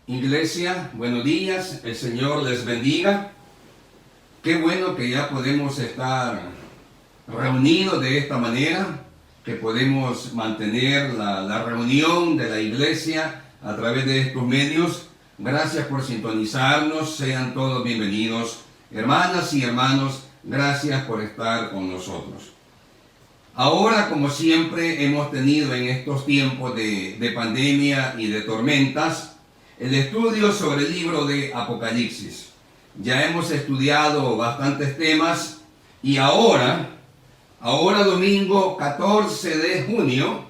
Iglesia, buenos días, el Señor les bendiga. Qué bueno que ya podemos estar reunidos de esta manera, que podemos mantener la reunión de la iglesia a través de estos medios. Gracias por sintonizarnos, sean todos bienvenidos. Hermanas y hermanos, gracias por estar con nosotros. Ahora, como siempre hemos tenido en estos tiempos de pandemia y de tormentas, el estudio sobre el libro de Apocalipsis. Ya hemos estudiado bastantes temas y ahora domingo 14 de junio,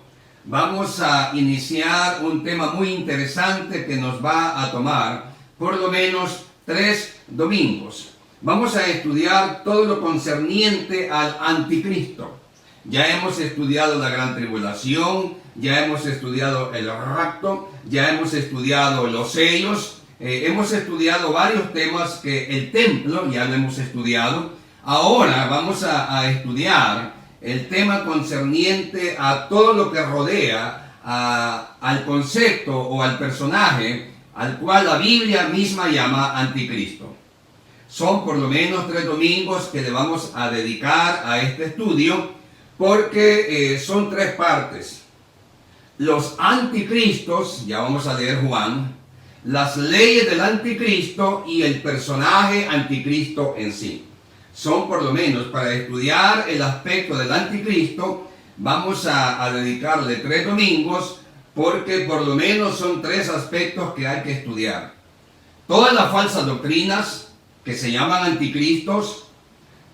vamos a iniciar un tema muy interesante que nos va a tomar por lo menos 3 domingos. Vamos a estudiar todo lo concerniente al anticristo. Ya hemos estudiado la gran tribulación, ya hemos estudiado el rapto, ya hemos estudiado los sellos, hemos estudiado varios temas que el templo ya lo hemos estudiado. Ahora vamos a estudiar el tema concerniente a todo lo que rodea al concepto o al personaje al cual la Biblia misma llama anticristo. Son por lo menos 3 domingos que le vamos a dedicar a este estudio, porque son 3 partes. Los anticristos, ya vamos a leer Juan, las leyes del anticristo y el personaje anticristo en sí. Son por lo menos, para estudiar el aspecto del anticristo, vamos a dedicarle 3 domingos, porque por lo menos son 3 aspectos que hay que estudiar. Todas las falsas doctrinas que se llaman anticristos,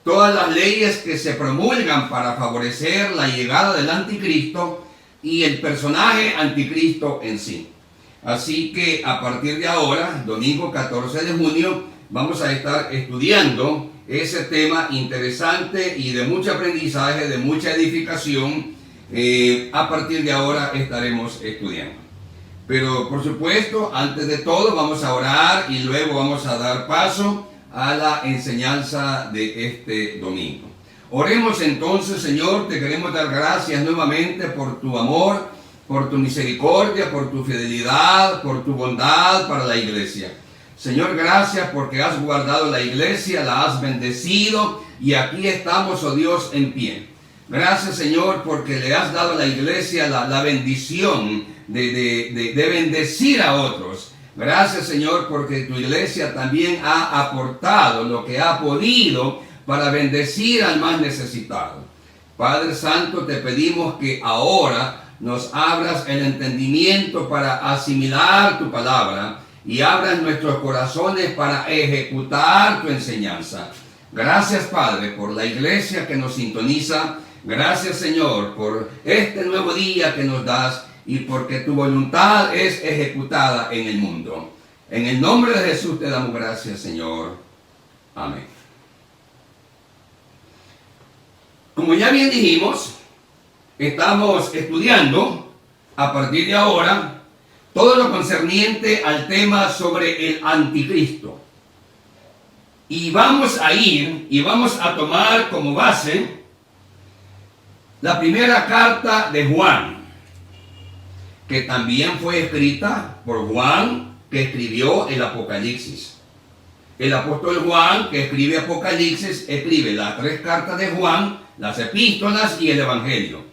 todas las leyes que se promulgan para favorecer la llegada del anticristo y el personaje anticristo en sí. Así que a partir de ahora, domingo 14 de junio, vamos a estar estudiando ese tema interesante y de mucho aprendizaje, de mucha edificación. A partir de ahora estaremos estudiando. Pero por supuesto, antes de todo vamos a orar y luego vamos a dar paso a la enseñanza de este domingo. Oremos entonces. Señor, te queremos dar gracias nuevamente por tu amor, por tu misericordia, por tu fidelidad, por tu bondad para la iglesia. Señor, gracias porque has guardado la iglesia, la has bendecido y aquí estamos, oh Dios, en pie. Gracias, Señor, porque le has dado a la iglesia la bendición de bendecir a otros. Gracias, Señor, porque tu iglesia también ha aportado lo que ha podido para bendecir al más necesitado. Padre Santo, te pedimos que ahora nos abras el entendimiento para asimilar tu palabra y abras nuestros corazones para ejecutar tu enseñanza. Gracias, Padre, por la iglesia que nos sintoniza. Gracias, Señor, por este nuevo día que nos das y porque tu voluntad es ejecutada en el mundo. En el nombre de Jesús te damos gracias, Señor. Amén. Como ya bien dijimos, estamos estudiando a partir de ahora todo lo concerniente al tema sobre el anticristo. Y vamos a ir y vamos a tomar como base la primera carta de Juan, que también fue escrita por Juan, que escribió el Apocalipsis. El apóstol Juan, que escribe Apocalipsis, escribe las 3 cartas de Juan, las epístolas y el Evangelio.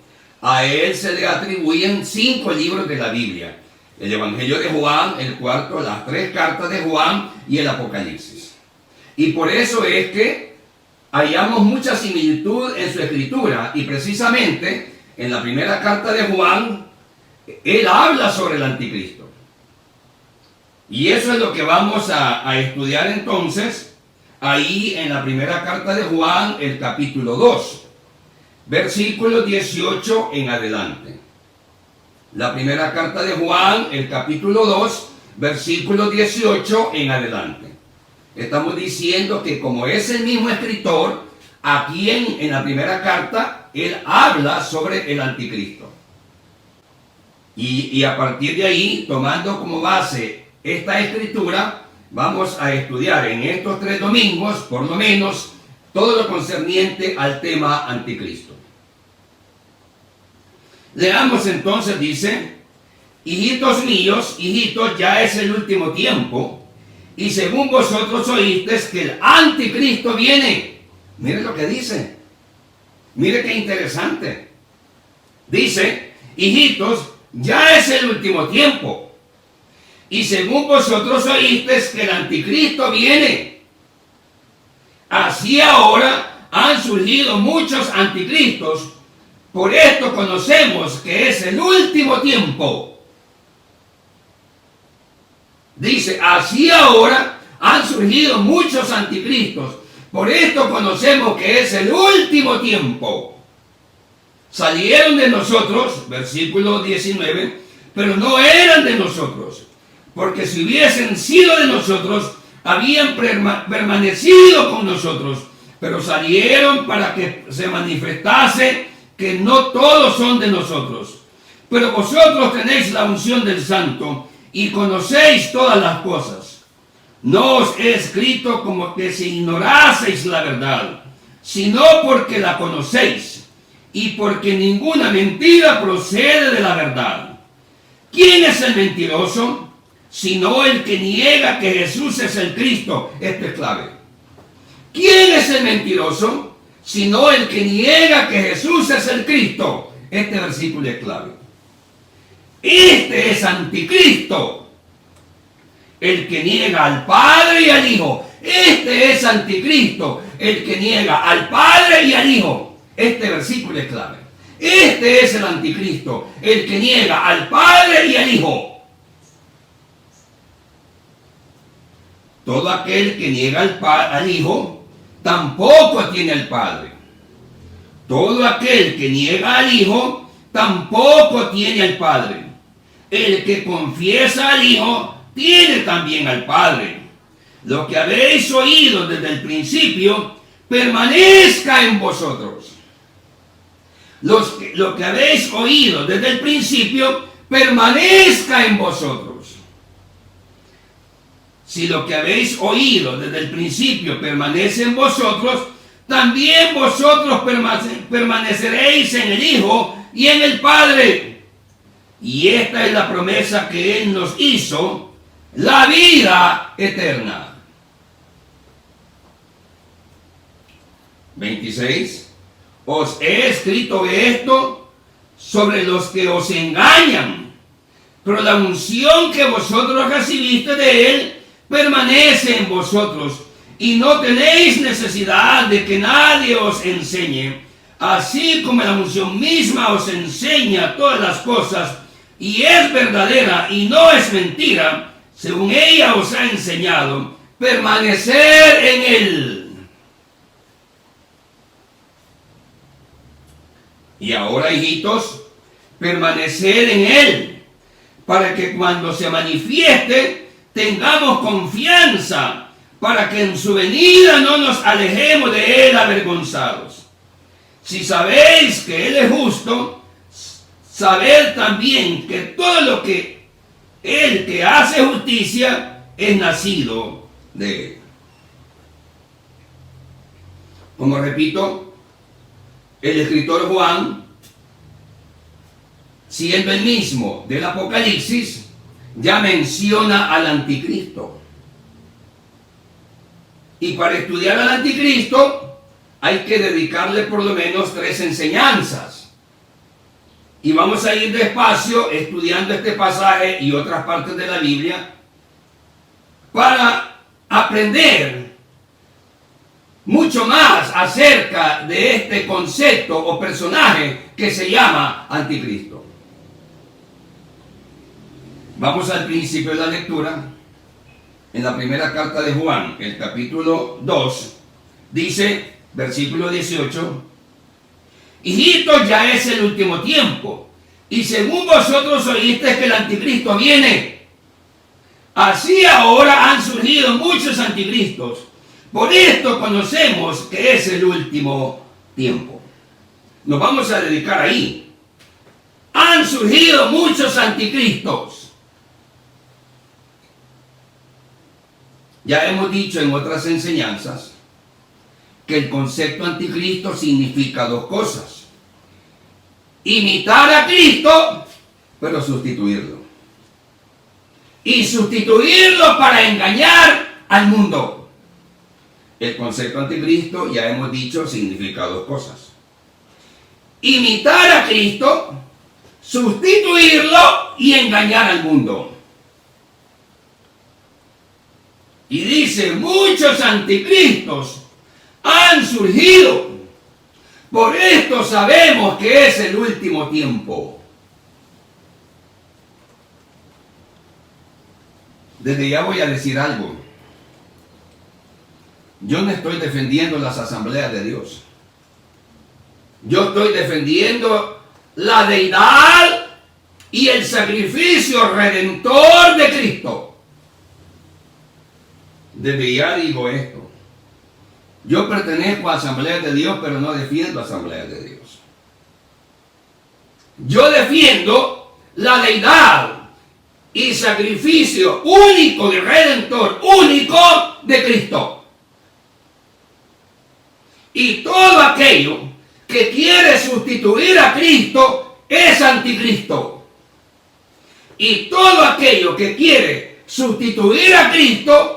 A él se le atribuyen 5 libros de la Biblia: el Evangelio de Juan, el 4, las 3 cartas de Juan y el Apocalipsis. Y por eso es que hallamos mucha similitud en su escritura, y precisamente en la primera carta de Juan él habla sobre el anticristo. Y eso es lo que vamos a estudiar entonces ahí en la primera carta de Juan, el capítulo 2, versículo 18 en adelante. La primera carta de Juan, el capítulo 2, versículo 18 en adelante. Estamos diciendo que como es el mismo escritor, aquí en la primera carta, él habla sobre el anticristo. Y a partir de ahí, tomando como base esta escritura, vamos a estudiar en estos 3 domingos, por lo menos, todo lo concerniente al tema anticristo. Leamos entonces, dice: hijitos míos, hijitos, ya es el último tiempo, y según vosotros oísteis que el anticristo viene. Mire lo que dice. Mire qué interesante. Dice, hijitos, ya es el último tiempo, y según vosotros oísteis que el anticristo viene. Así ahora han surgido muchos anticristos. Por esto conocemos que es el último tiempo. Dice, así ahora han surgido muchos anticristos. Por esto conocemos que es el último tiempo. Salieron de nosotros, versículo 19, pero no eran de nosotros. Porque si hubiesen sido de nosotros, habían permanecido con nosotros. Pero salieron para que se manifestase que no todos son de nosotros. Pero vosotros tenéis la unción del Santo y conocéis todas las cosas. No os he escrito como que si ignoraseis la verdad, sino porque la conocéis, y porque ninguna mentira procede de la verdad. ¿Quién es el mentiroso? Sino el que niega que Jesús es el Cristo. Esto es clave. ¿Quién es el mentiroso? Sino el que niega que Jesús es el Cristo. Este versículo es clave. Este es anticristo, el que niega al Padre y al Hijo. Este es anticristo, el que niega al Padre y al Hijo. Este versículo es clave. Este es el anticristo, el que niega al Padre y al Hijo. Todo aquel que niega al Hijo tampoco tiene al Padre. Todo aquel que niega al Hijo tampoco tiene al Padre. El que confiesa al Hijo tiene también al Padre. Lo que habéis oído desde el principio permanezca en vosotros. Lo que habéis oído desde el principio permanezca en vosotros. Si lo que habéis oído desde el principio permanece en vosotros, también vosotros permaneceréis en el Hijo y en el Padre. Y esta es la promesa que Él nos hizo, la vida eterna. 26. Os he escrito esto sobre los que os engañan, pero la unción que vosotros recibiste de Él permanece en vosotros, y no tenéis necesidad de que nadie os enseñe, así como la unción misma os enseña todas las cosas, y es verdadera y no es mentira, según ella os ha enseñado, permanecer en Él. Y ahora, hijitos, permanecer en Él, para que cuando se manifieste tengamos confianza, para que en su venida no nos alejemos de Él avergonzados. Si sabéis que Él es justo, sabed también que todo lo que el que hace justicia es nacido de Él. Como repito, el escritor Juan, siendo el mismo del Apocalipsis, ya menciona al anticristo. Y para estudiar al anticristo hay que dedicarle por lo menos 3 enseñanzas. Y vamos a ir despacio estudiando este pasaje y otras partes de la Biblia para aprender mucho más acerca de este concepto o personaje que se llama anticristo. Vamos al principio de la lectura. En la primera carta de Juan, el capítulo 2, dice, versículo 18, hijitos, ya es el último tiempo, y según vosotros oísteis que el anticristo viene, así ahora han surgido muchos anticristos. Por esto conocemos que es el último tiempo. Nos vamos a dedicar ahí. Han surgido muchos anticristos. Ya hemos dicho en otras enseñanzas que el concepto anticristo significa 2 cosas. Imitar a Cristo, pero sustituirlo. y sustituirlo para engañar al mundo. El concepto anticristo, ya hemos dicho, significa dos cosas: imitar a Cristo, sustituirlo y engañar al mundo. Y dice, muchos anticristos han surgido. Por esto sabemos que es el último tiempo. Desde ya voy a decir algo. Yo no estoy defendiendo las asambleas de Dios. Yo estoy defendiendo la deidad y el sacrificio redentor de Cristo. Desde ya digo esto. Yo pertenezco a Asambleas de Dios, pero no defiendo Asambleas de Dios. Yo defiendo la deidad y sacrificio único y redentor, único de Cristo. Y todo aquello que quiere sustituir a Cristo es anticristo. Y todo aquello que quiere sustituir a Cristo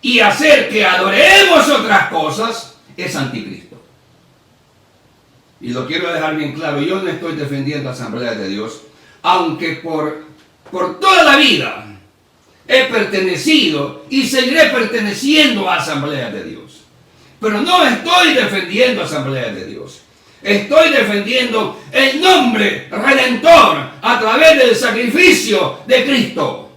y hacer que adoremos otras cosas es anticristo. Y lo quiero dejar bien claro, yo no estoy defendiendo Asambleas de Dios, aunque por toda la vida he pertenecido y seguiré perteneciendo a Asambleas de Dios. Pero no estoy defendiendo Asambleas de Dios. Estoy defendiendo el nombre redentor a través del sacrificio de Cristo.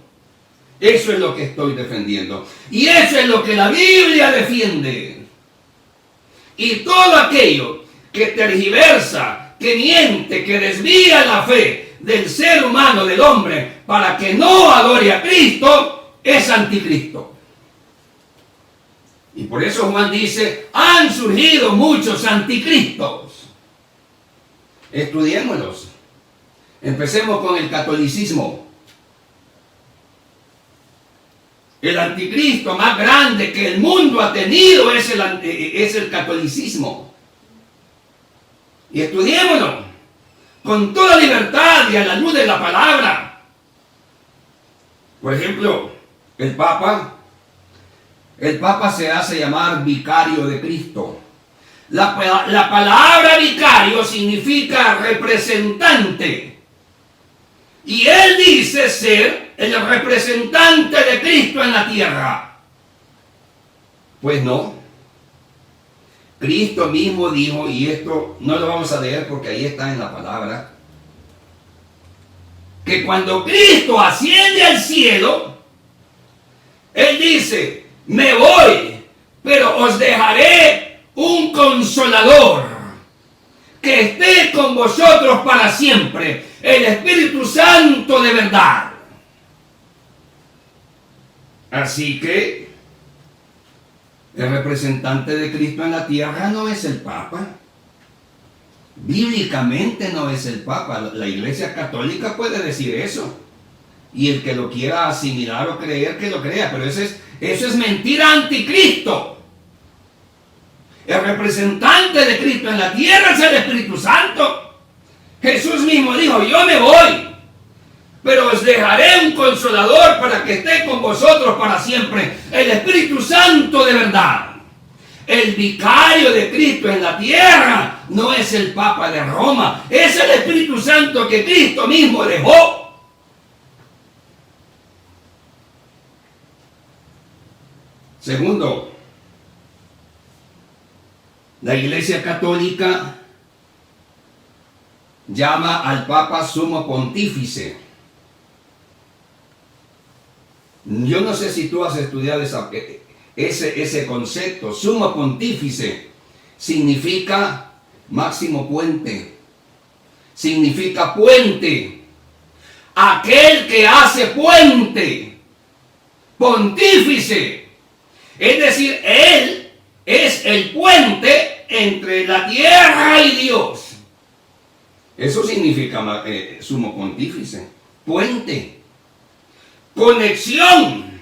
Eso es lo que estoy defendiendo. Y eso es lo que la Biblia defiende. Y todo aquello que tergiversa, que miente, que desvía la fe del ser humano, del hombre, para que no adore a Cristo, es anticristo. Y por eso Juan dice, han surgido muchos anticristos. Estudiémoslos. Empecemos con el catolicismo. El anticristo más grande que el mundo ha tenido es el catolicismo. Y estudiémoslo con toda libertad y a la luz de la palabra. Por ejemplo, el Papa se hace llamar vicario de Cristo. La palabra vicario significa representante. Y él dice ser el representante de Cristo en la tierra. Pues no. Cristo mismo dijo, y esto no lo vamos a leer porque ahí está en la palabra, que cuando Cristo asciende al cielo, Él dice, me voy, pero os dejaré un consolador que esté con vosotros para siempre, el Espíritu Santo de verdad. Así que el representante de Cristo en la tierra no es el Papa. Bíblicamente no es el Papa. La Iglesia Católica puede decir eso. Y el que lo quiera asimilar o creer, que lo crea. Pero eso es mentira anticristo. El representante de Cristo en la tierra es el Espíritu Santo. Jesús mismo dijo, yo me voy, pero os dejaré un consolador para que esté con vosotros para siempre, el Espíritu Santo de verdad. El vicario de Cristo en la tierra no es el Papa de Roma, es el Espíritu Santo que Cristo mismo dejó. Segundo, la Iglesia Católica llama al Papa Sumo Pontífice. Yo no sé si tú has estudiado ese concepto. Sumo Pontífice significa máximo puente. Significa puente. Aquel que hace puente. Pontífice. Es decir, Él es el puente entre la tierra y Dios. Eso significa sumo pontífice. Puente. Conexión.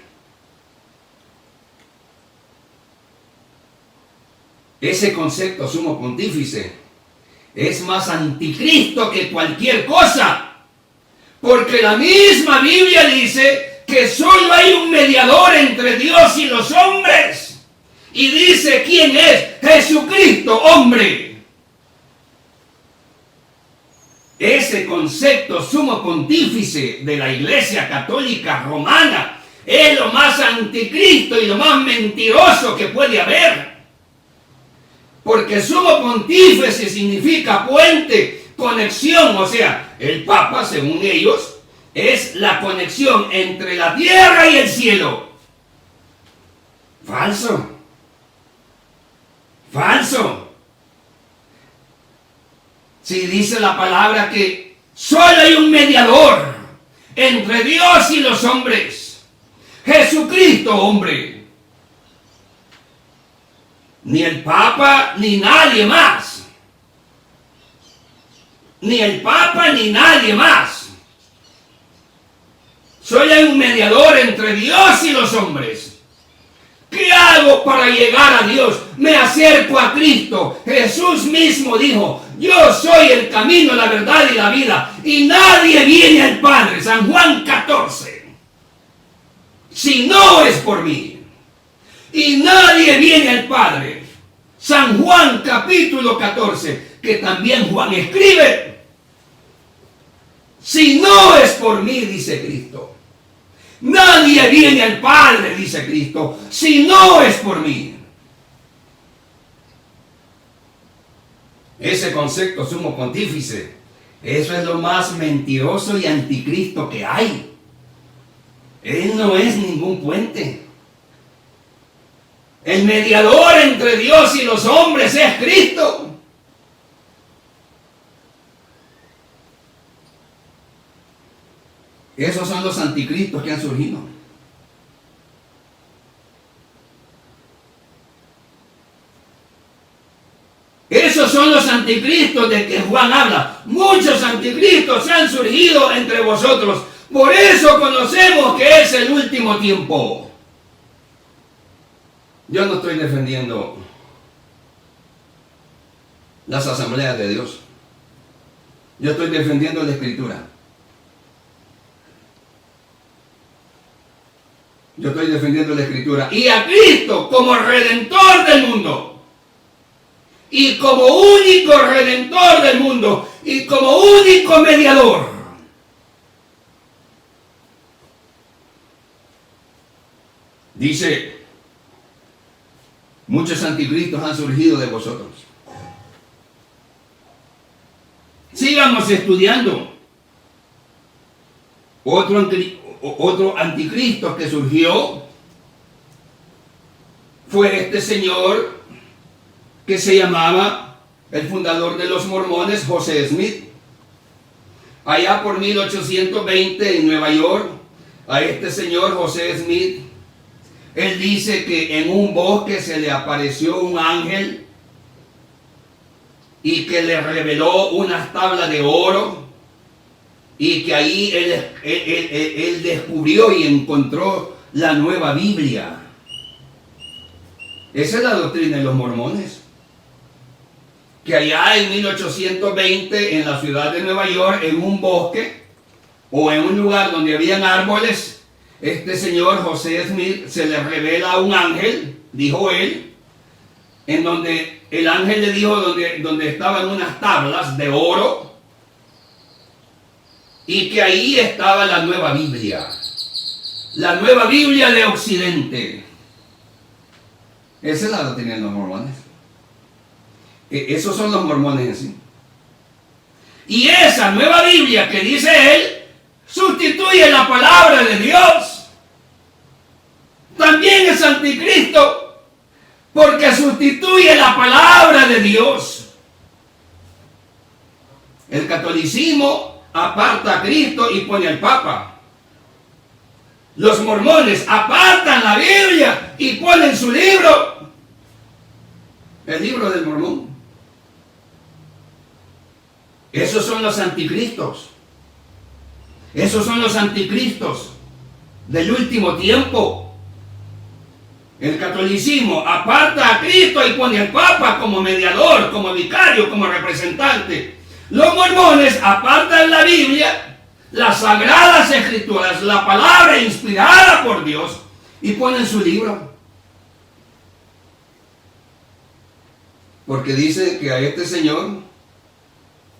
Ese concepto sumo pontífice es más anticristo que cualquier cosa. Porque la misma Biblia dice que solo hay un mediador entre Dios y los hombres. Y dice quién es: Jesucristo, hombre. Ese concepto sumo pontífice de la Iglesia Católica Romana es lo más anticristo y lo más mentiroso que puede haber. Porque sumo pontífice significa puente, conexión. O sea, el Papa, según ellos, es la conexión entre la tierra y el cielo. Falso. Falso. Si dice la palabra que solo hay un mediador entre Dios y los hombres: Jesucristo, hombre. Ni el Papa ni nadie más. Ni el Papa ni nadie más. Solo hay un mediador entre Dios y los hombres. ¿Qué hago para llegar a Dios? Me acerco a Cristo. Jesús mismo dijo: yo soy el camino, la verdad y la vida, y nadie viene al Padre. San Juan 14. Si no es por mí. Y nadie viene al Padre. San Juan capítulo 14, que también Juan escribe. Si no es por mí, dice Cristo. Nadie viene al Padre, dice Cristo, si no es por mí. Ese concepto sumo pontífice, eso es lo más mentiroso y anticristo que hay. Él no es ningún puente. El mediador entre Dios y los hombres es Cristo. Esos son los anticristos que han surgido. Esos son los anticristos de que Juan habla. Muchos anticristos han surgido entre vosotros. Por eso conocemos que es el último tiempo. Yo no estoy defendiendo las asambleas de Dios. Yo estoy defendiendo la Escritura. Yo estoy defendiendo la Escritura. Y a Cristo como Redentor del mundo. Y como único Redentor del mundo. Y como único mediador. Dice: muchos anticristos han surgido de vosotros. Sigamos estudiando. Otro anticristo que surgió fue este señor que se llamaba el fundador de los mormones, José Smith. Allá por 1820 en Nueva York, a este señor José Smith, él dice que en un bosque se le apareció un ángel y que le reveló unas tablas de oro. Y que ahí él descubrió y encontró la nueva Biblia. Esa es la doctrina de los mormones. Que allá en 1820 en la ciudad de Nueva York, en un bosque o en un lugar donde habían árboles, este señor José Smith se le revela a un ángel, dijo él, en donde el ángel le dijo donde estaban unas tablas de oro. Y que ahí estaba la nueva Biblia. La nueva Biblia de Occidente. Esa es la doctrina de los mormones. Esos son los mormones en sí. Y esa nueva Biblia que dice él, sustituye la palabra de Dios. También es anticristo, porque sustituye la palabra de Dios. El catolicismo aparta a Cristo y pone al Papa. Los mormones apartan la Biblia y ponen su libro. El libro del mormón. Esos son los anticristos. Esos son los anticristos del último tiempo. El catolicismo aparta a Cristo y pone al Papa como mediador, como vicario, como representante. Los mormones apartan la Biblia las sagradas escrituras, la palabra inspirada por Dios, y ponen su libro. Porque dice que a este señor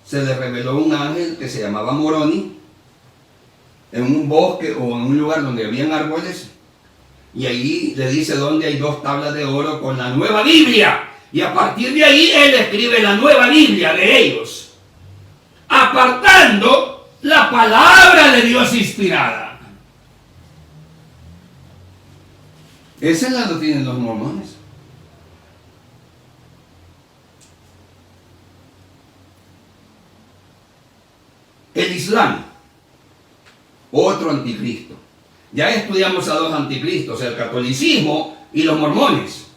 se le reveló un ángel que se llamaba Moroni, en un bosque o en un lugar donde habían árboles, y ahí le dice dónde hay 2 tablas de oro con la nueva Biblia, y a partir de ahí él escribe la nueva Biblia de ellos, apartando la palabra de Dios inspirada. Esa es la doctrina de los mormones. El Islam, otro anticristo. Ya estudiamos a 2 anticristos, el catolicismo y los mormones.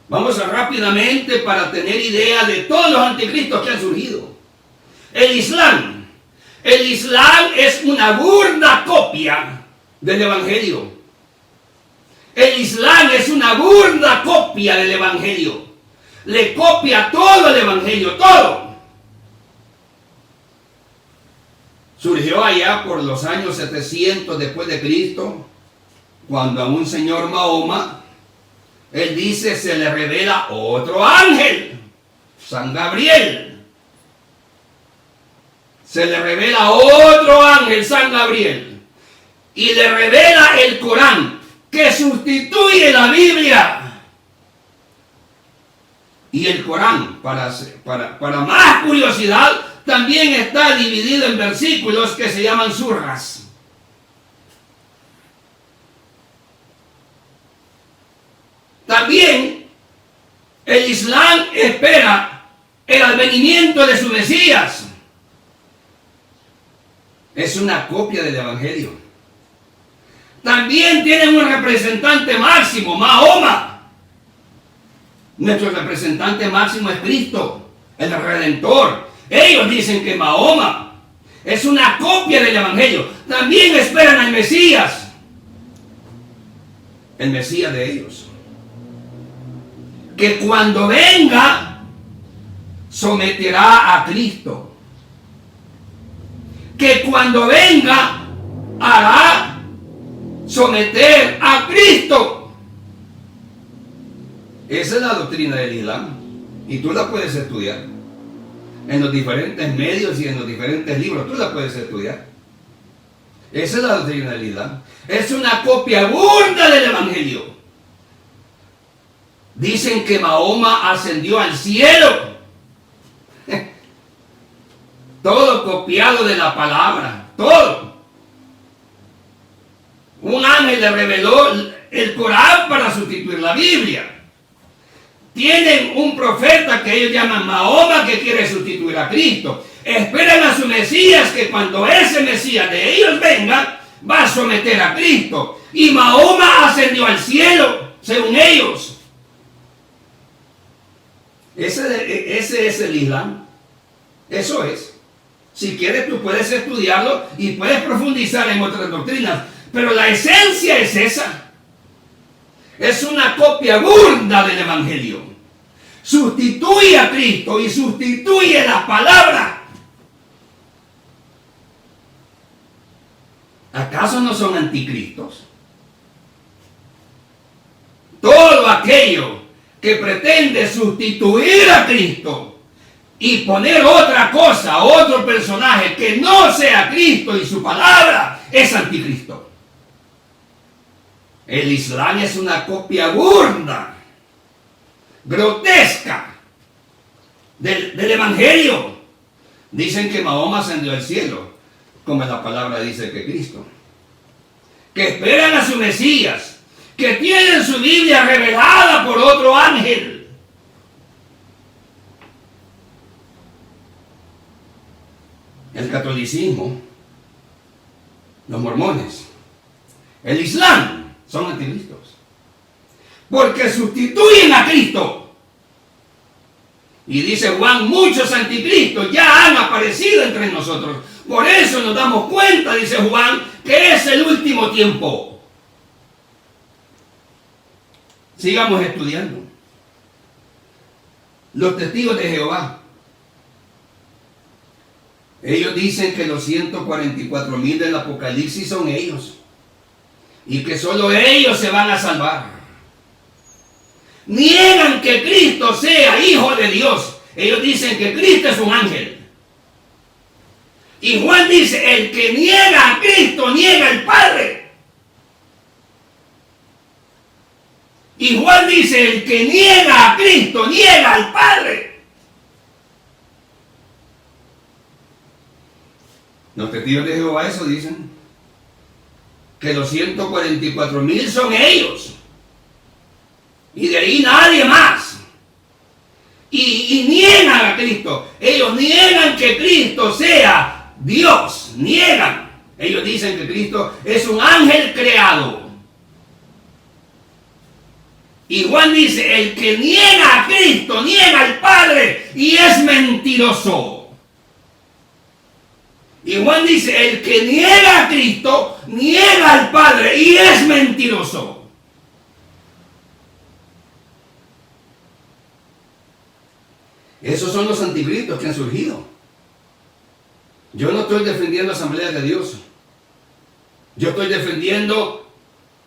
Vamos a rápidamente para tener idea de todos los anticristos que han surgido. El Islam. El Islam es una burda copia del Evangelio. El Islam es una burda copia del Evangelio. Le copia todo el Evangelio, todo. Surgió allá por los años 700 después de Cristo, cuando a un señor Mahoma, él dice, se le revela otro ángel, San Gabriel. Se le revela otro ángel, San Gabriel, y le revela el Corán, que sustituye la Biblia. Y el Corán, para más curiosidad, también está dividido en versículos que se llaman surras. También el Islam espera el advenimiento de su Mesías. Es una copia del Evangelio. También tienen un representante máximo, Mahoma. Nuestro representante máximo es Cristo, el Redentor. Ellos dicen que Mahoma es una copia del Evangelio. También esperan al Mesías. El Mesías de ellos. Que cuando venga, someterá a Cristo. Que cuando venga, hará someter a Cristo. Esa es la doctrina del Islam. Y tú la puedes estudiar en los diferentes medios y en los diferentes libros. Tú la puedes estudiar. Esa es la doctrina del Islam. Es una copia burda del Evangelio. Dicen que Mahoma ascendió al cielo. Todo copiado de la palabra. Todo. Un ángel le reveló el Corán para sustituir la Biblia. Tienen un profeta que ellos llaman Mahoma, que quiere sustituir a Cristo. Esperan a su Mesías, que cuando ese Mesías de ellos venga, va a someter a Cristo. Y Mahoma ascendió al cielo, según ellos. Ese es el Islam. Eso es. Si quieres, tú puedes estudiarlo y puedes profundizar en otras doctrinas. Pero la esencia es esa. Es una copia burda del Evangelio. Sustituye a Cristo y sustituye la palabra. ¿Acaso no son anticristos? Todo aquello que pretende sustituir a Cristo y poner otra cosa, otro personaje que no sea Cristo y su palabra, es anticristo. El Islam es una copia burda, grotesca del Evangelio. Dicen que Mahoma ascendió al cielo, como la palabra dice que Cristo. Que esperan a su Mesías, que tienen su Biblia revelada por otro ángel. El catolicismo, los mormones, el Islam son anticristos, porque sustituyen a Cristo. Y dice Juan, muchos anticristos ya han aparecido entre nosotros. Por eso nos damos cuenta, dice Juan, que es el último tiempo. Sigamos estudiando. Los testigos de Jehová. Ellos dicen que los 144,000 del Apocalipsis son ellos y que solo ellos se van a salvar. Niegan que Cristo sea hijo de Dios. Ellos dicen que Cristo es un ángel. Y Juan dice, el que niega a Cristo, niega al Padre. Y Juan dice, el que niega a Cristo, niega al Padre. Los testigos de Jehová eso dicen, que los 144,000 son ellos. Y de ahí nadie más. Y niegan a Cristo. Ellos niegan que Cristo sea Dios. Niegan. Ellos dicen que Cristo es un ángel creado. Y Juan dice, el que niega a Cristo, niega al Padre y es mentiroso. Y Juan dice, el que niega a Cristo, niega al Padre y es mentiroso. Esos son los anticristos que han surgido. Yo no estoy defendiendo la Asamblea de Dios. Yo estoy defendiendo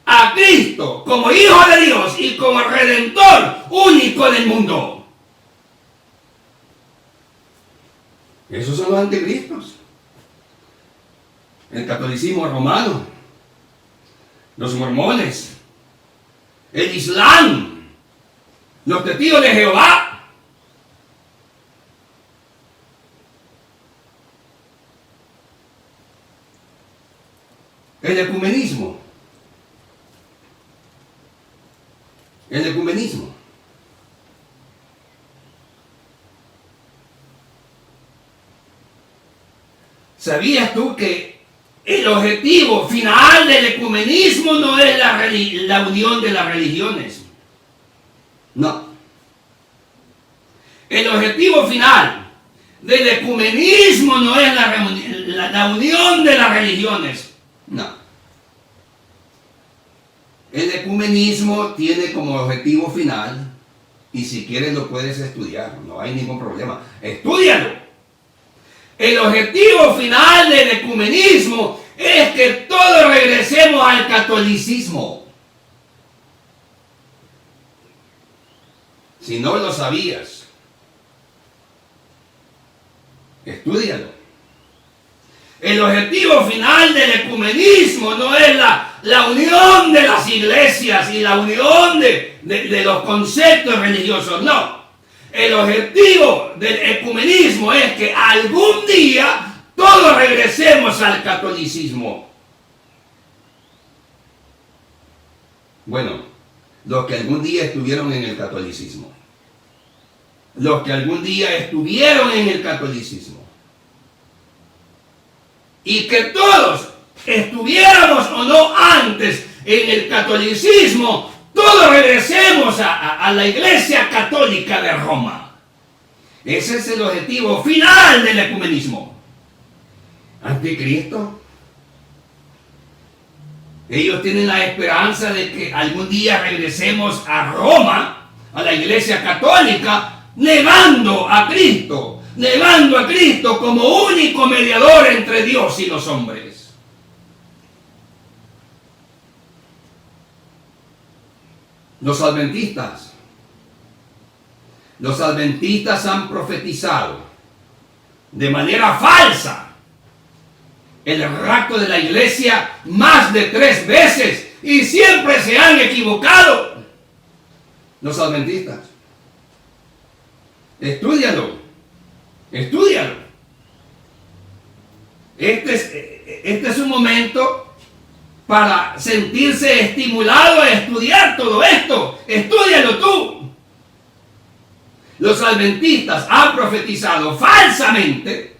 a Cristo como Hijo de Dios y como Redentor único del mundo. Esos son los anticristos. El catolicismo romano, los mormones, el Islam, los testigos de Jehová. El ecumenismo. El ecumenismo. ¿Sabías tú que el objetivo final del ecumenismo no es la unión de las religiones? No. El objetivo final del ecumenismo no es la unión de las religiones. No. El ecumenismo tiene como objetivo final, y si quieres lo puedes estudiar, no hay ningún problema. Estúdialo. El objetivo final del ecumenismo es que todos regresemos al catolicismo. Si no lo sabías, estúdialo. El objetivo final del ecumenismo no es la unión de las iglesias y la unión de los conceptos religiosos, no. El objetivo del ecumenismo es que algún día todos regresemos al catolicismo. Bueno, los que algún día estuvieron en el catolicismo. Los que algún día estuvieron en el catolicismo. Y que todos estuviéramos o no antes en el catolicismo, todos regresemos a la Iglesia Católica de Roma. Ese es el objetivo final del ecumenismo. Anticristo. Ellos tienen la esperanza de que algún día regresemos a Roma, a la Iglesia Católica, negando a Cristo como único mediador entre Dios y los hombres. Los adventistas han profetizado de manera falsa el rapto de la iglesia más de 3 veces y siempre se han equivocado. Los adventistas. Estúdialo. Este es un momento para sentirse estimulado a estudiar todo esto. Estúdialo tú. Los adventistas han profetizado falsamente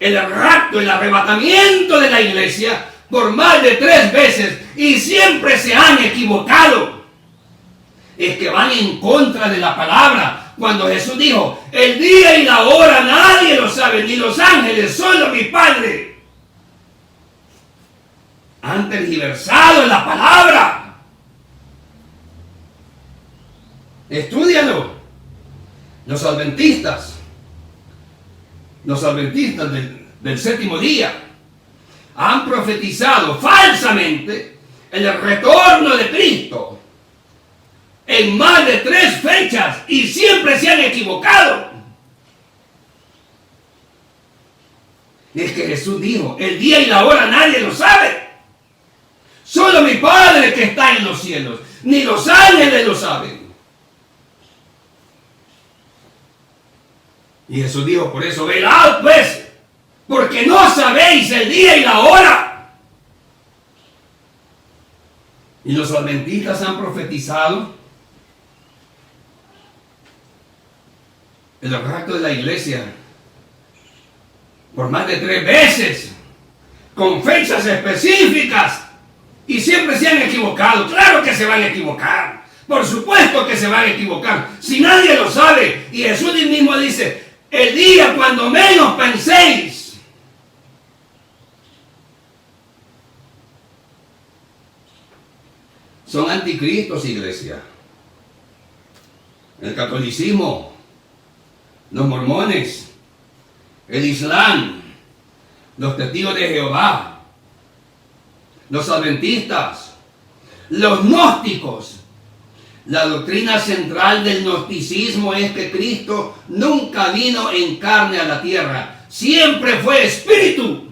el rapto, el arrebatamiento de la iglesia por más de 3 veces y siempre se han equivocado. Es que van en contra de la palabra. Cuando Jesús dijo, el día y la hora nadie lo sabe, ni los ángeles, solo mi Padre. Han tergiversado la palabra. Estúdialo. Los adventistas del séptimo día, han profetizado falsamente el retorno de Cristo en más de 3 fechas y siempre se han equivocado. Es que Jesús dijo, el día y la hora nadie lo sabe. Solo mi Padre que está en los cielos, ni los ángeles lo saben. Y Jesús dijo, por eso velad pues, porque no sabéis el día y la hora. Y los adventistas han profetizado el rapto de la iglesia por más de 3 veces, con fechas específicas, y siempre se han equivocado. Claro que se van a equivocar, por supuesto que se van a equivocar, si nadie lo sabe. Y Jesús mismo dice, el día cuando menos penséis. Son anticristos, iglesia. El catolicismo, los mormones, el Islam, los testigos de Jehová, los adventistas, los gnósticos. La doctrina central del gnosticismo es que Cristo nunca vino en carne a la tierra, siempre fue espíritu.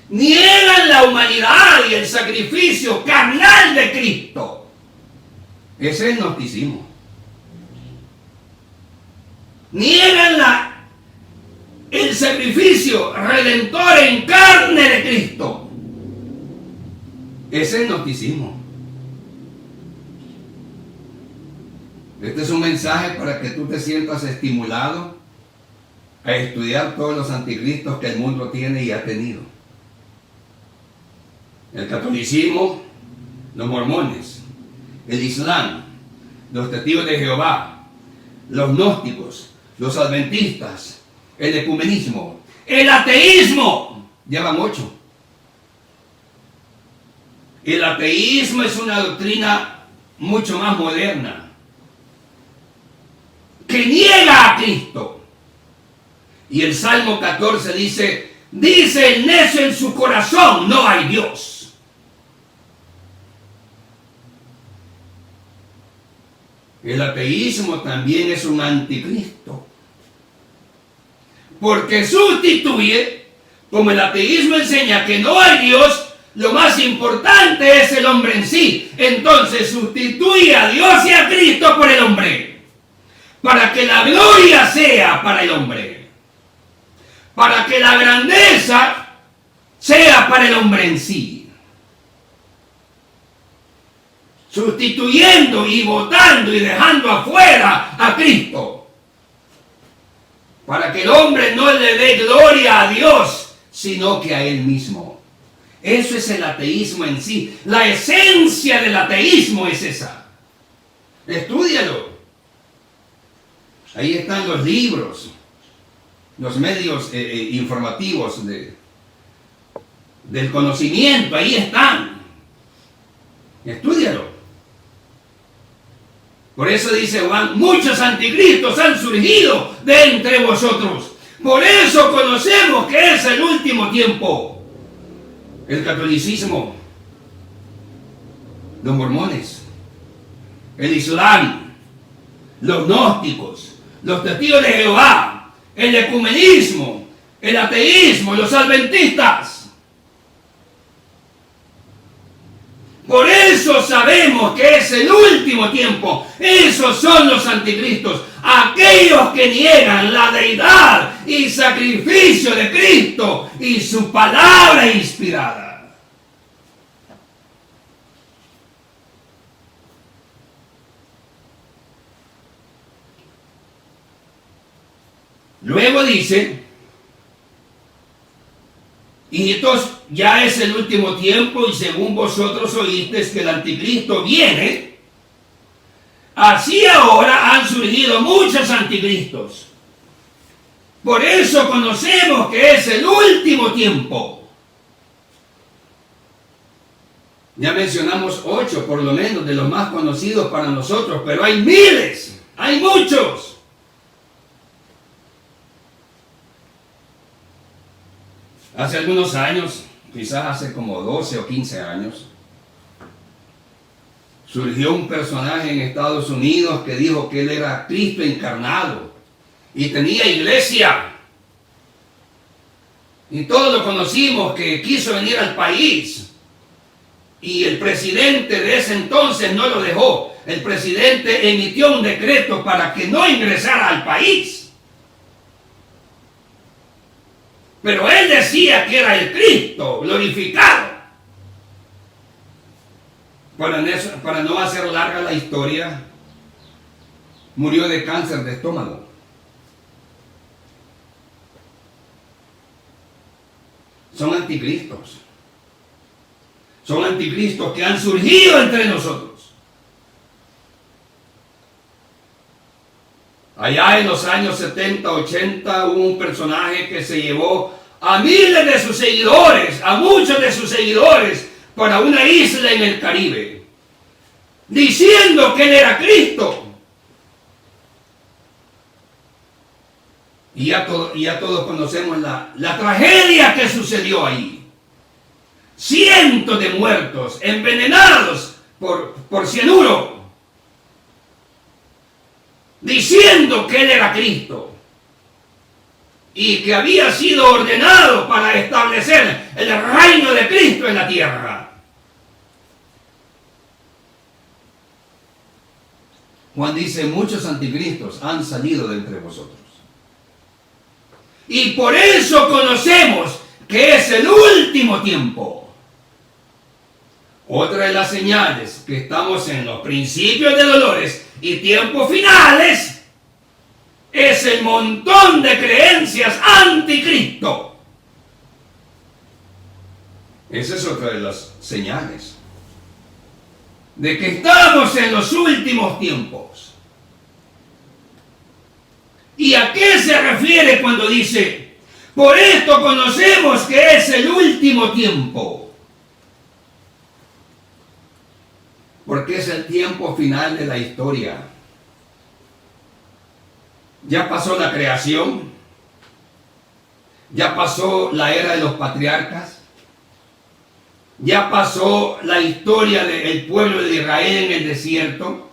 Niegan la humanidad y el sacrificio carnal de Cristo. Ese es el gnosticismo. Niegan el sacrificio redentor en carne de Cristo. Ese es el gnosticismo. Este es un mensaje para que tú te sientas estimulado a estudiar todos los anticristos que el mundo tiene y ha tenido. El catolicismo, los mormones, el Islam, los testigos de Jehová, los gnósticos, los adventistas, el ecumenismo, el ateísmo. Ya van 8. El ateísmo es una doctrina mucho más moderna, que niega a Cristo. Y el Salmo 14 dice el necio en su corazón, no hay Dios. El ateísmo también es un anticristo, porque sustituye, como el ateísmo enseña que no hay Dios, lo más importante es el hombre en sí. Entonces sustituye a Dios y a Cristo por el hombre, para que la gloria sea para el hombre, para que la grandeza sea para el hombre en sí. Sustituyendo y votando y dejando afuera a Cristo, para que el hombre no le dé gloria a Dios, sino que a él mismo. Eso es el ateísmo en sí. La esencia del ateísmo es esa. Estúdialo. Ahí están los libros, los medios informativos del conocimiento, ahí están. Estúdialo. Por eso dice Juan, muchos anticristos han surgido de entre vosotros. Por eso conocemos que es el último tiempo. El catolicismo, los mormones, el Islam, los gnósticos, los testigos de Jehová, el ecumenismo, el ateísmo, los adventistas. Por eso sabemos que es el último tiempo. Esos son los anticristos, aquellos que niegan la deidad y sacrificio de Cristo y su palabra inspirada. Luego dice, hijitos, ya es el último tiempo y según vosotros oísteis que el anticristo viene, así ahora han surgido muchos anticristos. Por eso conocemos que es el último tiempo. Ya mencionamos 8 por lo menos de los más conocidos para nosotros, pero hay miles, hay muchos. Hace algunos años, quizás hace como 12 o 15 años, surgió un personaje en Estados Unidos que dijo que él era Cristo encarnado y tenía iglesia. Y todos lo conocimos, que quiso venir al país. Y el presidente de ese entonces no lo dejó. El presidente emitió un decreto para que no ingresara al país. Pero él decía que era el Cristo glorificado. Para no hacer larga la historia, murió de cáncer de estómago. Son anticristos. Son anticristos que han surgido entre nosotros. Allá en los años 70, 80 hubo un personaje que se llevó a miles de sus seguidores, a muchos de sus seguidores, para una isla en el Caribe, diciendo que él era Cristo. Y ya todos conocemos la tragedia que sucedió ahí. Cientos de muertos, envenenados por cianuro, diciendo que él era Cristo y que había sido ordenado para establecer el reino de Cristo en la tierra. Juan dice, muchos anticristos han salido de entre vosotros. Y por eso conocemos que es el último tiempo. Otra de las señales que estamos en los principios de dolores y tiempos finales es el montón de creencias anticristo. Esa es otra de las señales de que estamos en los últimos tiempos. ¿Y a qué se refiere cuando dice, por esto conocemos que es el último tiempo? Porque es el tiempo final de la historia. Ya pasó la creación, ya pasó la era de los patriarcas, ya pasó la historia del pueblo de Israel en el desierto,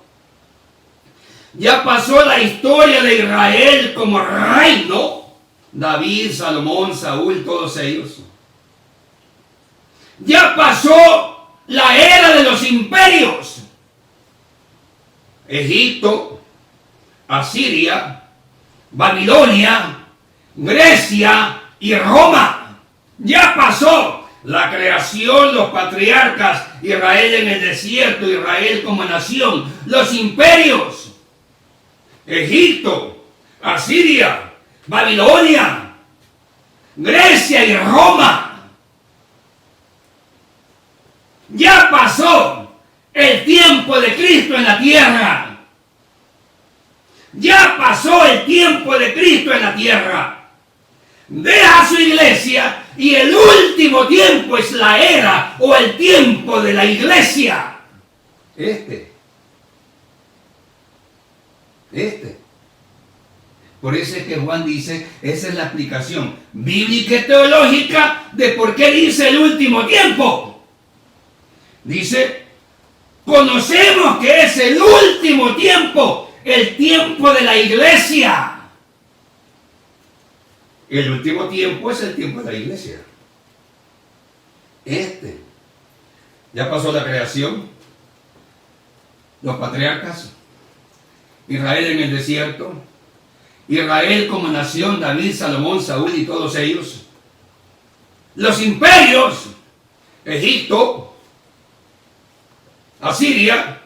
ya pasó la historia de Israel como reino, David, Salomón, Saúl, todos ellos. Ya pasó la era de los imperios, Egipto, Asiria, Babilonia, Grecia y Roma. Ya pasó la creación, los patriarcas, Israel en el desierto, Israel como nación, los imperios, Egipto, Asiria, Babilonia, Grecia y Roma. Ya pasó el tiempo de Cristo en la tierra. Ya pasó el tiempo de Cristo en la tierra. Deja su iglesia y el último tiempo es la era o el tiempo de la iglesia. Por eso es que Juan dice, esa es la explicación bíblica y teológica de por qué dice el último tiempo. Dice, conocemos que es el último tiempo, el tiempo de la iglesia. El último tiempo es el tiempo de la iglesia. Ya pasó la creación, los patriarcas, Israel en el desierto, Israel como nación, David, Salomón, Saúl y todos ellos, los imperios, Egipto, Asiria,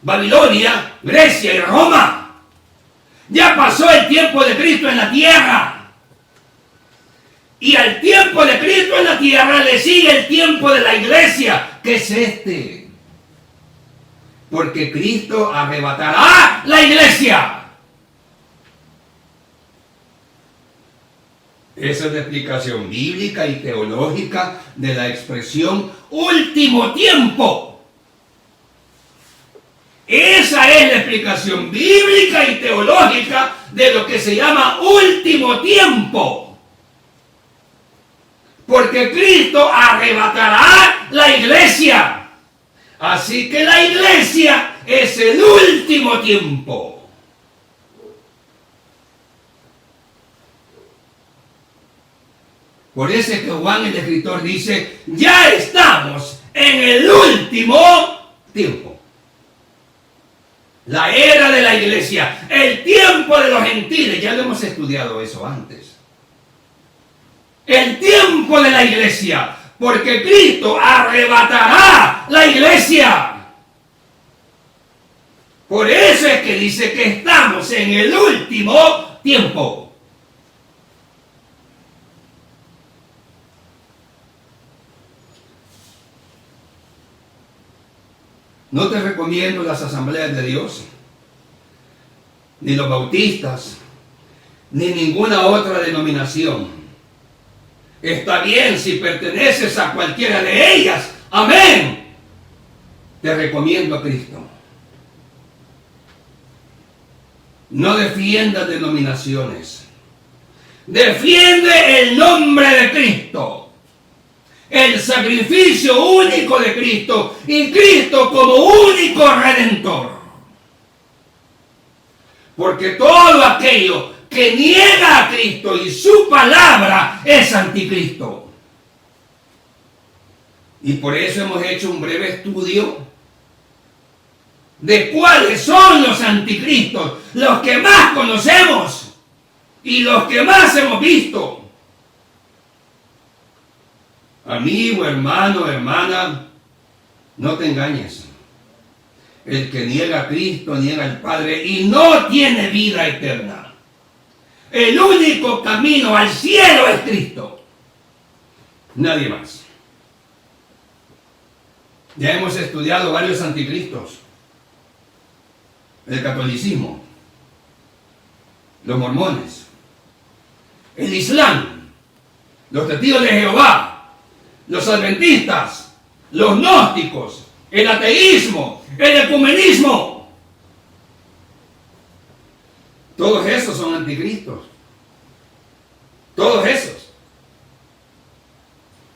Babilonia, Grecia y Roma. Ya pasó el tiempo de Cristo en la tierra. Y al tiempo de Cristo en la tierra le sigue el tiempo de la iglesia, que es porque Cristo arrebatará la iglesia. Esa es la explicación bíblica y teológica de la expresión último tiempo. Esa es la explicación bíblica y teológica de lo que se llama último tiempo. porque Cristo arrebatará la iglesia. Así que la iglesia es el último tiempo. Por eso es que Juan el escritor dice, ya estamos en el último tiempo. La era de la iglesia, el tiempo de los gentiles, ya lo hemos estudiado eso antes. El tiempo de la iglesia, porque Cristo arrebatará la iglesia. Por eso es que dice que estamos en el último tiempo. No te recomiendo las asambleas de Dios, ni los bautistas, ni ninguna otra denominación. Está bien si perteneces a cualquiera de ellas. Amén. Te recomiendo a Cristo. No defiendas denominaciones. Defiende el nombre de Cristo. El sacrificio único de Cristo y Cristo como único redentor. Porque todo aquello que niega a Cristo y su palabra es anticristo. Y por eso hemos hecho un breve estudio de cuáles son los anticristos, los que más conocemos y los que más hemos visto. Amigo, hermano, hermana, no te engañes. El que niega a Cristo, niega al Padre y no tiene vida eterna. El único camino al cielo es Cristo. Nadie más. Ya hemos estudiado varios anticristos. El catolicismo, los mormones, el Islam, los testigos de Jehová, los adventistas, los gnósticos, el ateísmo, el ecumenismo. Todos esos son anticristos. Todos esos.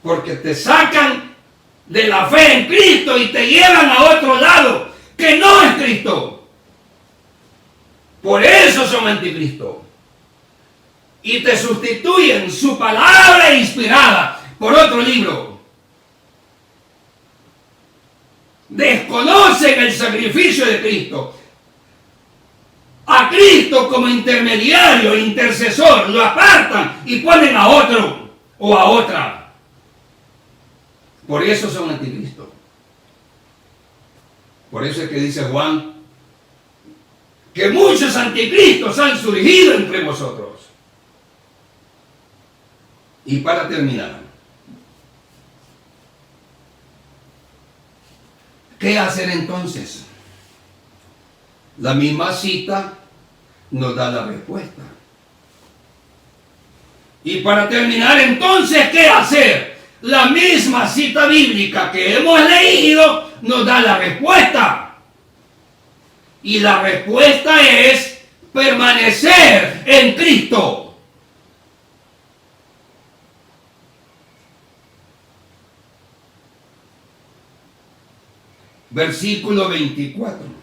Porque te sacan de la fe en Cristo y te llevan a otro lado que no es Cristo. Por eso son anticristos. Y te sustituyen su palabra inspirada por otro libro. Desconocen el sacrificio de Cristo. A Cristo como intermediario, intercesor, lo apartan y ponen a otro o a otra. Por eso son anticristos. Por eso es que dice Juan que muchos anticristos han surgido entre vosotros. Y para terminar, ¿qué hacer entonces? La misma cita nos da la respuesta. Y para terminar entonces, ¿qué hacer? La misma cita bíblica que hemos leído nos da la respuesta. Y la respuesta es permanecer en Cristo. Versículo 24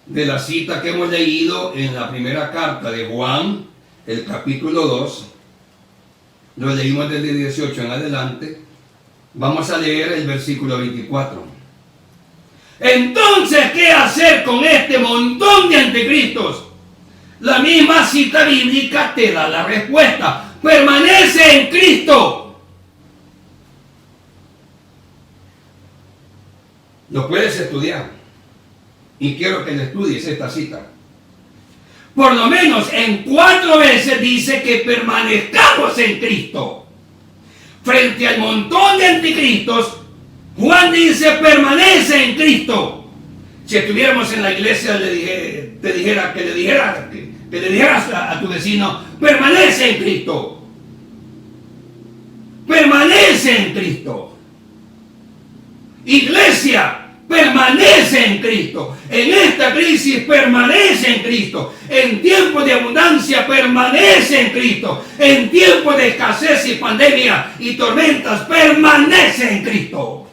de la cita que hemos leído en la primera carta de Juan, el capítulo 2, lo leímos desde 18 en adelante. Vamos a leer el versículo 24. Entonces, ¿qué hacer con este montón de anticristos? La misma cita bíblica te da la respuesta. Permanece en Cristo. Lo puedes estudiar. Y quiero que le estudies esta cita. Por lo menos en 4 veces dice que permanezcamos en Cristo. Frente al montón de anticristos, Juan dice permanece en Cristo. Si estuviéramos en la iglesia que le dijeras a tu vecino, permanece en Cristo. Permanece en Cristo. Iglesia, permanece en Cristo. En esta crisis permanece en Cristo. En tiempos de abundancia permanece en Cristo. En tiempos de escasez y pandemia y tormentas permanece en Cristo.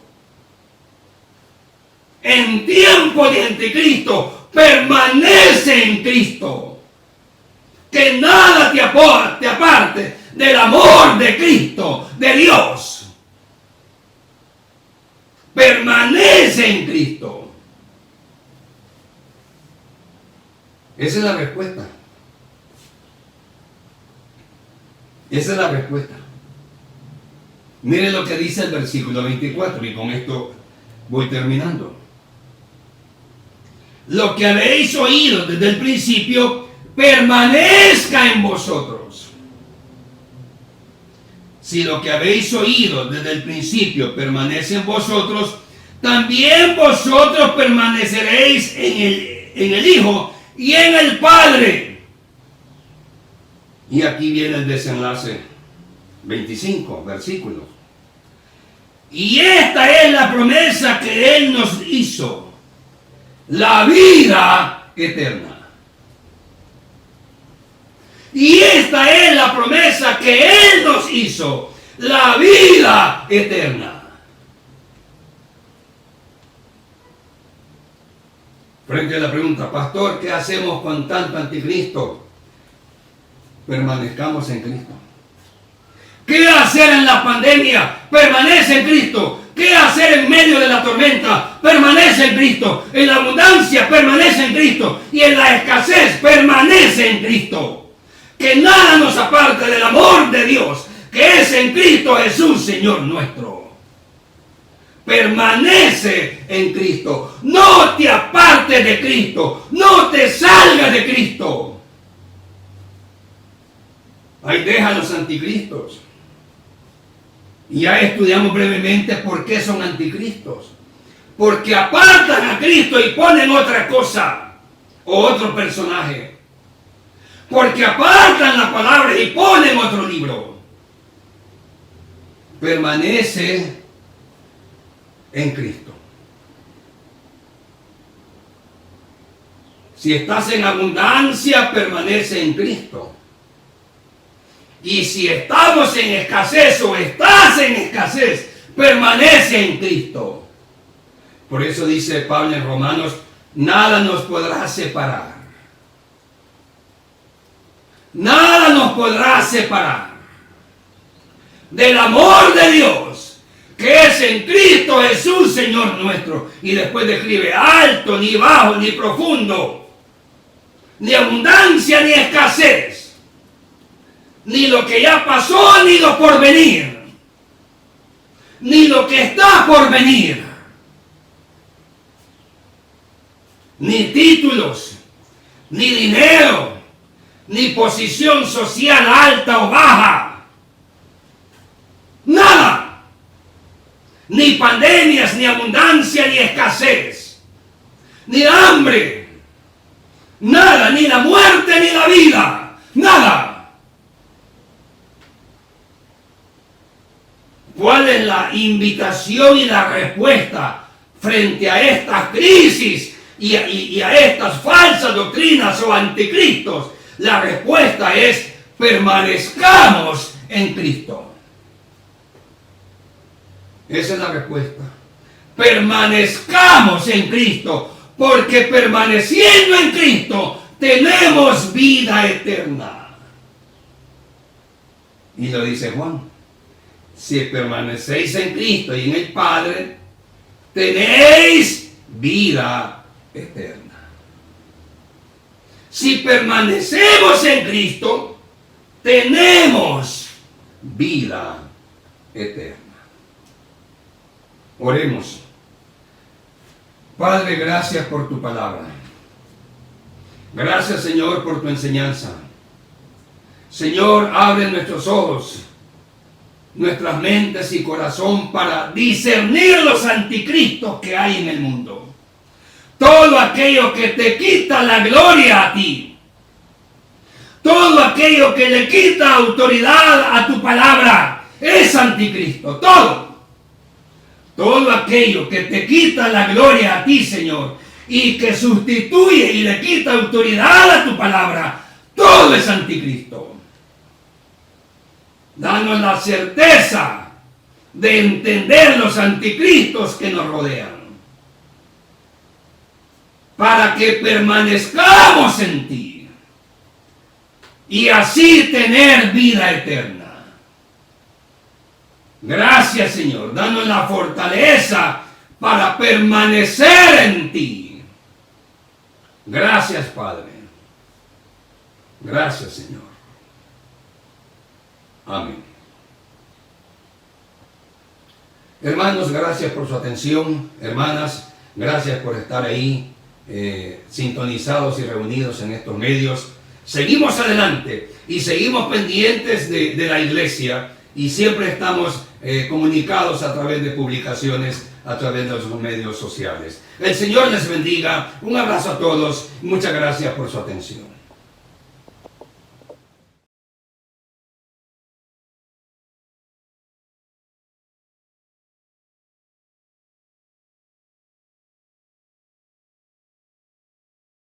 En tiempos de anticristo permanece en Cristo. Que nada te aparte del amor de Cristo, de Dios. Permanece en Cristo. Esa es la respuesta. Esa es la respuesta. Miren lo que dice el versículo 24 y con esto voy terminando. Lo que habéis oído desde el principio permanezca en vosotros. Si lo que habéis oído desde el principio permanece en vosotros, también vosotros permaneceréis en el Hijo y en el Padre. Y aquí viene el desenlace 25, versículo. Y esta es la promesa que Él nos hizo, la vida eterna. Y esta es la promesa que Él nos hizo, la vida eterna. Frente a la pregunta, pastor, ¿qué hacemos con tanto anticristo? Permanezcamos en Cristo. ¿Qué hacer en la pandemia? Permanece en Cristo. ¿Qué hacer en medio de la tormenta? Permanece en Cristo. En la abundancia permanece en Cristo. Y en la escasez permanece en Cristo. Que nada nos aparte del amor de Dios, que es en Cristo Jesús, Señor nuestro. Permanece en Cristo. No te apartes de Cristo. No te salgas de Cristo. Ahí deja los anticristos. Y ya estudiamos brevemente por qué son anticristos. Porque apartan a Cristo y ponen otra cosa o otro personaje. Porque apartan la palabra y ponen otro libro. Permanece en Cristo. Si estás en abundancia, permanece en Cristo. Y si estamos en escasez o estás en escasez, permanece en Cristo. Por eso dice Pablo en Romanos, nada nos podrá separar. Nada nos podrá separar del amor de Dios, que es en Cristo Jesús, Señor nuestro. Y después describe alto, ni bajo, ni profundo, ni abundancia, ni escasez, ni lo que ya pasó, ni lo por venir, ni lo que está por venir, ni títulos, ni dinero, ni posición social alta o baja, nada, ni pandemias, ni abundancia, ni escasez, ni hambre, nada, ni la muerte, ni la vida, nada. ¿Cuál es la invitación y la respuesta frente a estas crisis y a estas falsas doctrinas o anticristos? La respuesta es: permanezcamos en Cristo. Esa es la respuesta. Permanezcamos en Cristo, porque permaneciendo en Cristo tenemos vida eterna. Y lo dice Juan: si permanecéis en Cristo y en el Padre, tenéis vida eterna. Si permanecemos en Cristo, tenemos vida eterna. Oremos. Padre, gracias por tu palabra. Gracias, Señor, por tu enseñanza. Señor, abre nuestros ojos, nuestras mentes y corazón para discernir los anticristos que hay en el mundo. Todo aquello que te quita la gloria a ti. Todo aquello que le quita autoridad a tu palabra es anticristo. Todo. Todo aquello que te quita la gloria a ti, Señor, y que sustituye y le quita autoridad a tu palabra, todo es anticristo. Danos la certeza de entender los anticristos que nos rodean, para que permanezcamos en ti y así tener vida eterna. Gracias, Señor. Danos la fortaleza para permanecer en ti. Gracias, Padre. Gracias, Señor. Amén. Hermanos, gracias por su atención. Hermanas, gracias por estar ahí sintonizados y reunidos en estos medios. Seguimos adelante y seguimos pendientes de la iglesia y siempre estamos comunicados a través de publicaciones, a través de los medios sociales. El Señor les bendiga. Un abrazo a todos. Muchas gracias por su atención.